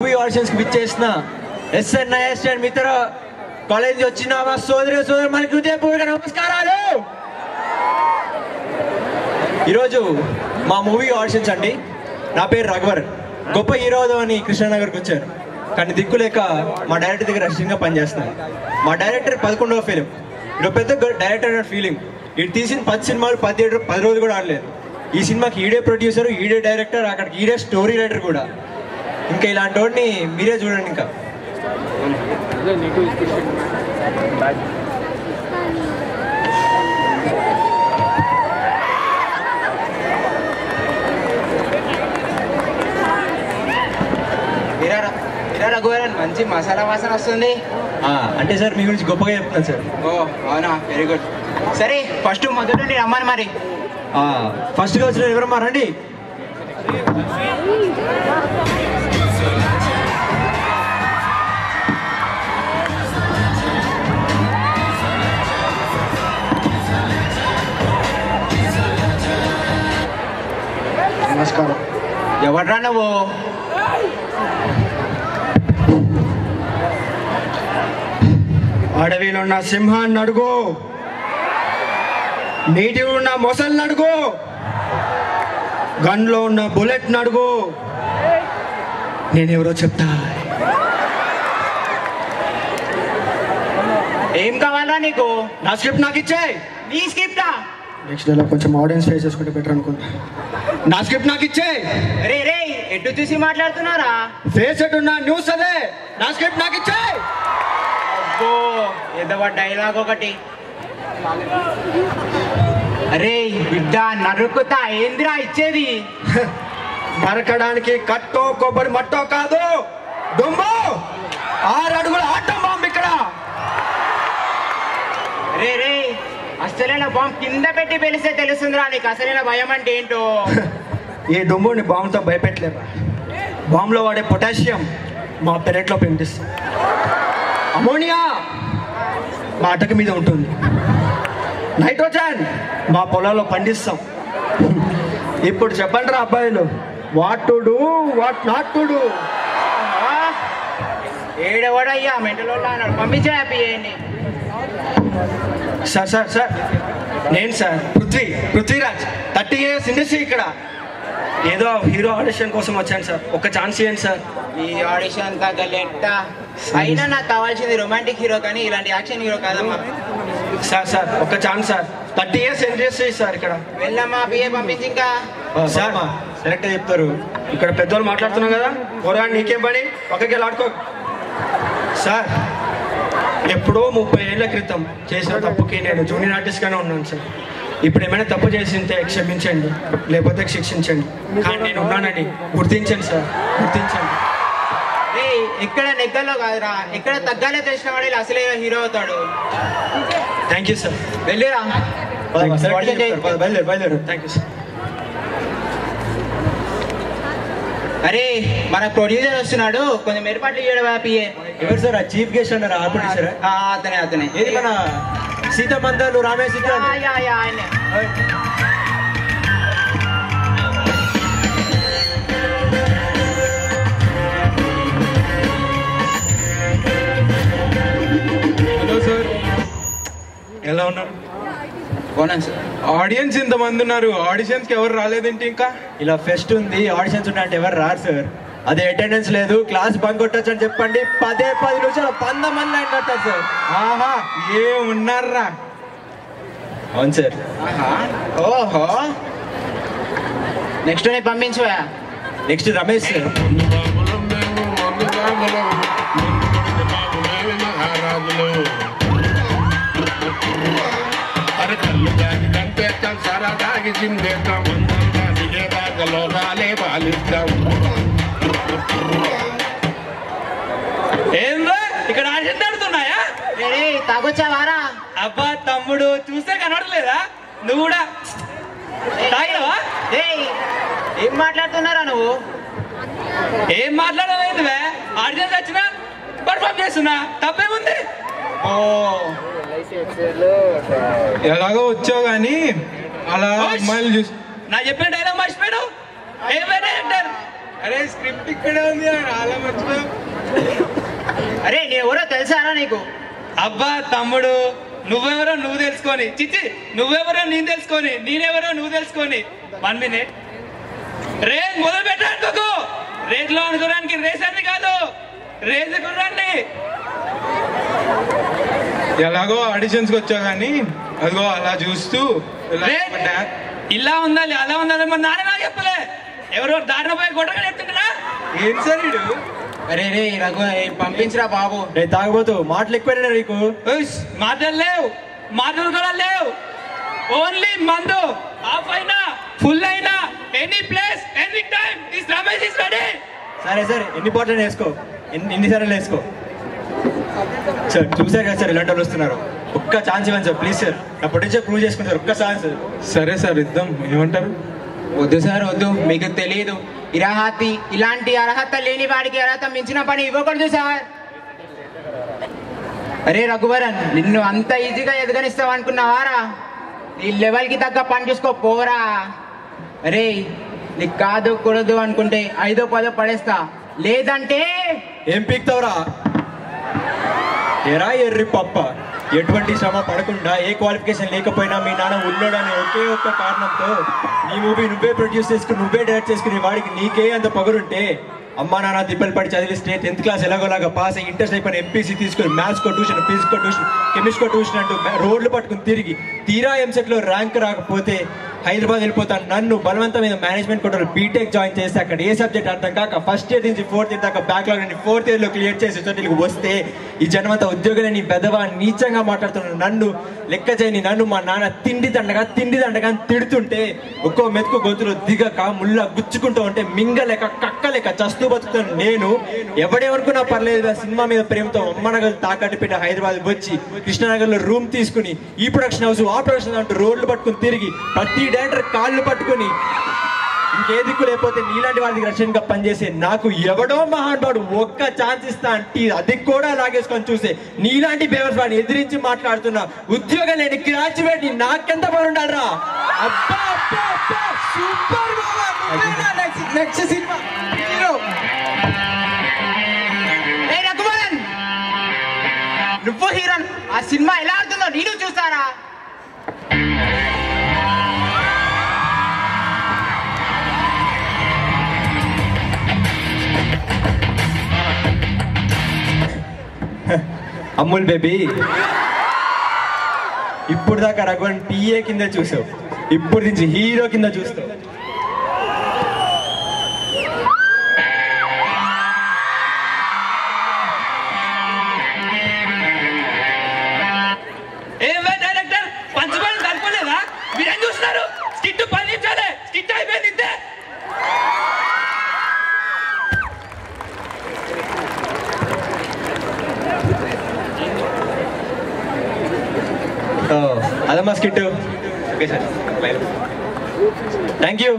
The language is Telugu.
మూవీ ఆడిషన్స్ కి విచ్చేసిన ఎస్ఎన్ఐఎస్ మిత్ర కాలేజ్ వచ్చిన మా సోదరు మనకి హృదయపూర్వక నమస్కారాలు. ఈరోజు మా మూవీ ఆడిషన్స్ అండి. నా పేరు రఘువర్. గొప్ప హీరో అని కృష్ణానగర్కి వచ్చారు, కానీ దిక్కులేక మా డైరెక్టర్ దగ్గర అసిస్టెంట్గా పనిచేస్తున్నాను. మా డైరెక్టర్ 11వ ఫిలిం. ఇది పెద్ద డైరెక్టర్ అనే ఫీలింగ్. ఇటు తీసిన 10 సినిమాలు 10 రోజులు కూడా ఆడలేదు. ఈ సినిమాకి ఈడే ప్రొడ్యూసర్, ఈడే డైరెక్టర్, అక్కడికి ఈడే స్టోరీ రైటర్ కూడా. ఇంకా ఇలాంటి వాడిని మీరే చూడండి. ఇంకా రఘువరన్ మంచి మసాలా వాసన వస్తుంది. అంటే సార్ మీ గురించి గొప్పగా చెప్తాను సార్. ఓ అవునా, వెరీ గుడ్. సరే ఫస్ట్ మొదటి నుండి రమ్మని. మరి ఫస్ట్గా వచ్చిన ఎవరమ్మా రండి. నమస్కారం. ఎవడ్రా నువ్వు? అడవిలో ఉన్న సింహాన్ని అడుగు, నీటిలో ఉన్న మొసల్ని అడుగు, గన్లో ఉన్న బుల్లెట్ అడుగు, నేనెవరో చెప్తా. ఏం కావాలా నీకు? నా స్క్రిప్ట్ నాకు ఇచ్చే. నీ స్క్రిప్టా? నెక్స్ట్ డేలో కొంచెం ఆడియన్స్ ఫేస్ చేసుకుంటే బెటర్ అనుకుంటా. నా స్క్రిప్ట్ నాకు ఇచ్చే. రే రే, ఎటు చూసి మాట్లాడుతున్నారా? ఫేస్ ఎట్టున్నా న్యూస్ అదే. నా స్క్రిప్ట్ నాకు ఇచ్చే. అబ్బో, ఏదో డైలాగ్ ఒకటి. అరే బిడ్డ, నరుకుతా. ఏందిరా ఇచ్చేది? నరకడానికి కట్టో కొబ్బరి మట్టో కాదు, దుమ్ము 6 అడుగుల ఆటం బాంబు ఇక్కడ. రే రే, అసలైన బాంబు కింద పెట్టి పెలిస్తే తెలుస్తుందిరా నీకు అసలైన భయం అంటే ఏంటో. ఈ దుమ్ముని బాంబుతో భయపెట్టలేరా. బాంబులో వాడే పొటాషియం మా పెరట్లో పెంపిస్తాం. అమోనియా మా అటక మీద ఉంటుంది. నైట్రోజన్ మా పొలాల్లో పండిస్తాం. ఇప్పుడు చెప్పండి రా అబ్బాయిలు, what to do, what not to do. ఏడవడయ్యా మెంటలో అన్నాడు. పంపించే హ్యాపీ చేయండి. సార్ సార్ సార్, నేను సార్ పృథ్వీరాజ్, 30 years ఇండస్ట్రీ ఇక్కడ. ఏదో హీరో ఆడిషన్ కోసం వచ్చాను సార్, ఒక ఛాన్స్ ఇవ్వండి సార్. ఈ ఆడిషన్ తగ్గలేట. అయినా నాకు కావాల్సింది రొమాంటిక్ హీరో, కానీ ఇలాంటి యాక్షన్ హీరో కాదమ్మా. సార్ సార్ ఒక chance sir, 30 years industry sir ఇక్కడ. వెళ్ళమ్మా, పిఏ పంపించి. ఇంకా సార్ సెలెక్ట్ చెప్తారు. ఇక్కడ పెద్దోళ్ళు మాట్లాడుతున్నాం కదా, పోరా నీకేం పని, పక్కకి వెళ్ళి ఆడుకో. సార్ ఎప్పుడో 30 ఏళ్ల క్రితం చేసిన తప్పుకి నేను జూనియర్ ఆర్టిస్ట్గానే ఉన్నాను సార్. ఇప్పుడు ఏమైనా తప్పు చేసింటే క్షమించండి, లేకపోతే శిక్షించండి, కానీ నేను ఉన్నానని గుర్తించండి సార్, గుర్తించండి. ఎక్కడ నెగ్గల్లో కాదురా, ఎక్కడ తగ్గాలో తెలిసిన వాడు ఇలా అసలే హీరో అవుతాడు. Thank you sir. వెళ్ళిరా. బయలుదేరు. Thank you sir. అరే మన ప్రొడ్యూసర్ వస్తున్నాడు, కొంచెం ఏర్పాట్లు చేయడం. పిఏ ఎవరు సార్? చీఫ్ గెస్ట్ అన్నారు. ఆర్పడేసారా? అతనే. ఏది మన సీతమందలు రామేశ్ సీత. ఆయనే. హలో సార్, ఎలా ఉన్నారు? అవునండి సార్. ఆడియన్స్ ఇంతమంది ఉన్నారు, ఆడిషన్స్కి ఎవరు రాలేదేంటి? ఇంకా ఇలా ఫెస్ట్ ఉంది, ఆడిషన్స్ ఉన్నాయంటే ఎవరు రారు సార్. అదే అటెండెన్స్ లేదు, క్లాస్ బంక్ కొట్టచ్చు అని చెప్పండి, 10 నిమిషాలు 100 మంది లైన్ కట్టారు సార్. ఆహా, ఉన్నారా? అవును సార్. ఓహో, నెక్స్ట్ ని పంపించవా? Next Ramesh sir. ఏంద్రా ఇక్కడ ఆడిషన్ ఆడుతున్నాయా? తాగొచ్చావారా? అబ్బా తమ్ముడు, చూస్తే కనబడలేదా? నువ్వు కూడా తాగినవా? ఏం మాట్లాడుతున్నారా నువ్వు? ఏం మాట్లాడలేదు, ఆడిషన్ వచ్చినా పర్ఫామ్ చేస్తున్నా, తప్పేముంది? ఓ ఎలాగో వచ్చావు కానీ అలా అమ్మాయిలు చూసి నా చెప్పిన డైలాగ్ మర్చిపోయాడు. ఏమైనా అంటారు అరే స్క్రిప్ట్ ఇక్కడే ఉంది అలా మర్చిపోయావు. అరే నేను ఎవరో తెలుసారా నీకు? అబ్బా తమ్ముడు, నువ్వెవరో నువ్వు తెలుసుకొని, చిచ్చి నువ్వెవరో నేను తెలుసుకొని, నేనెవరో నువ్వు తెలుసుకొని. 1 minute. రేస్ మొదలు పెట్టానుకో. రేస్ లో అనుకోవడానికి రేస్ అని కాదు, రేస్ కుర్రాన్ని. ఎలాగో ఆడిషన్స్ కి వచ్చా కానీ అదిగో అలా చూస్తూ ఇలా ఉండాలి అలా ఉండాలి. మరి నాన్న నాకు చెప్పలే, ఎవరో దారిన పోయి కొట్టగా చెప్తుంటా. ఏం సార్ ఇడు? అరే రే రఘు పంపించరా బాబు. రే తాగబోతు మాటలు ఎక్కువైనా నీకు. మాటలు లేవు, మాటలు కూడా లేవు. ఓన్లీ మందు. హాఫ్ అయినా ఫుల్ అయినా any place any time this Ramesh is ready. సరే సరే ఎన్ని బాటిల్ వేసుకో, ఎన్నిసార్లు వేసుకో సార్. చూసారు కదా సార్ ఇలాంటి వాళ్ళు వస్తున్నారు. ఒక్క ఛాన్స్ ఇవ్వండి సార్ ప్లీజ్ సార్. నా పొటెన్షియల్ ప్రూవ్ చేసుకుంటారు ఒక్క ఛాన్స్. సరే సార్ ఇద్దాం, ఏమంటారు? వద్దు సార్ వద్దు, మీకు తెలియదు. ఇలాంటి అర్హత లేని వాడికి అర్హత మించిన పని ఇవ్వకూడదు సార్. అరే రఘువరన్, నిన్ను అంత ఈజీగా ఎదగనిస్తావు అనుకున్నావారా? నీ లెవెల్కి తగ్గ పని చూసుకో పోరా. అరే నీకు కాదు కూడదు అనుకుంటే 5ో 10 పడేస్తా, లేదంటే ఏం పీక్తావురా? ఎరా ఎర్రి పప్ప, ఎటువంటి శ్రమ పడకుండా ఏ క్వాలిఫికేషన్ లేకపోయినా మీ నాన్న ఉన్నోడనే ఒకే ఒక్క కారణంతో నీ మూవీ నువ్వే ప్రొడ్యూస్ చేసుకుని నువ్వే డైరెక్ట్ చేసుకుని వాడికి నీకే అంత పొగరుంటే అమ్మా నాన్న తిప్పలు పడి చదివిస్తే 10th క్లాస్ ఎలాగోలాగా పాస్ అయ్యి ఇంట్రెస్ట్ అయిపోయిన ఎంపీసీ తీసుకుని మ్యాథ్స్ కో ట్యూషన్, ఫిజిక్స్ కో ట్యూషన్, కెమిస్ట్రీ కో ట్యూషన్ అంటూ రోడ్లు పట్టుకుని తిరిగి తీరా ఎంసెట్లో ర్యాంక్ రాకపోతే హైదరాబాద్ వెళ్ళిపోతాను నన్ను బలవంతమైన మేనేజ్మెంట్ కోటలో బీటెక్ జాయిన్ చేస్తే అక్కడ ఏ సబ్జెక్ట్ అర్థం కాక ఫస్ట్ ఇయర్ నుంచి 4th ఇయర్ దాకా బ్యాక్లాగ్ నుండి 4th ఇయర్లో క్లియర్ చేసి సొసైటీకి వస్తే ఈ జన్మంతా ఉద్యోగులని పెద్దవా నీచంగా మాట్లాడుతున్న నన్ను లెక్క చేయని నన్ను మా నాన్న తిండి దండగా అని తిడుతుంటే ఒక్కో మెతుకు గొంతులో దిగక ముళ్ళ గుచ్చుకుంటూ ఉంటే మింగలేక కక్కలేక చస్తూ బతుకుతాను నేను. ఎవడేమనుకున్నా పర్లేదు సినిమా మీద ప్రేమతో అమ్మనగర్ తాకట్టు పెట్టి హైదరాబాద్ వచ్చి కృష్ణానగర్లో రూమ్ తీసుకుని ఈ ప్రొడక్షన్ హౌస్ ఆ ప్రొడక్షన్ అంటూ రోడ్లు పట్టుకుని తిరిగి ప్రతి డైరెక్టర్ కాళ్ళు పట్టుకుని ఇంకే దిక్కు లేకపోతే నీలాంటి వాళ్ళకి రక్షణగా పనిచేసే నాకు ఎవడో మహానుభావుడు ఒక్క ఛాన్స్ ఇస్తా అంటే అది కూడా లాగేసుకొని చూసే నీలాంటి బేవర్స్ వాడిని ఎదిరించి మాట్లాడుతున్నా ఉద్యోగం లేని గ్రాడ్యుయేట్ నాకెంత పని ఉండాలరా? సూపర్ నెక్స్ట్ సినిమా నువ్వు హీరోన్. ఆ సినిమా ఎలా అవుతుందో నేను చూస్తారా? అమ్ముల్ బేబీ, ఇప్పుడు దాకా రఘువన్ పిఏ కింద చూసావు, ఇప్పుడు నుంచి హీరో కింద చూస్తావు. ఏవే డైరెక్టర్ పంచబడి సరిపోలేదా? మీరేం చూస్తున్నారు? స్కిట్ 10 నిమిషాలే, స్కిట్ అయిపోయింది ఇంతే. అదమ్మా skit. Okay sir, thank you.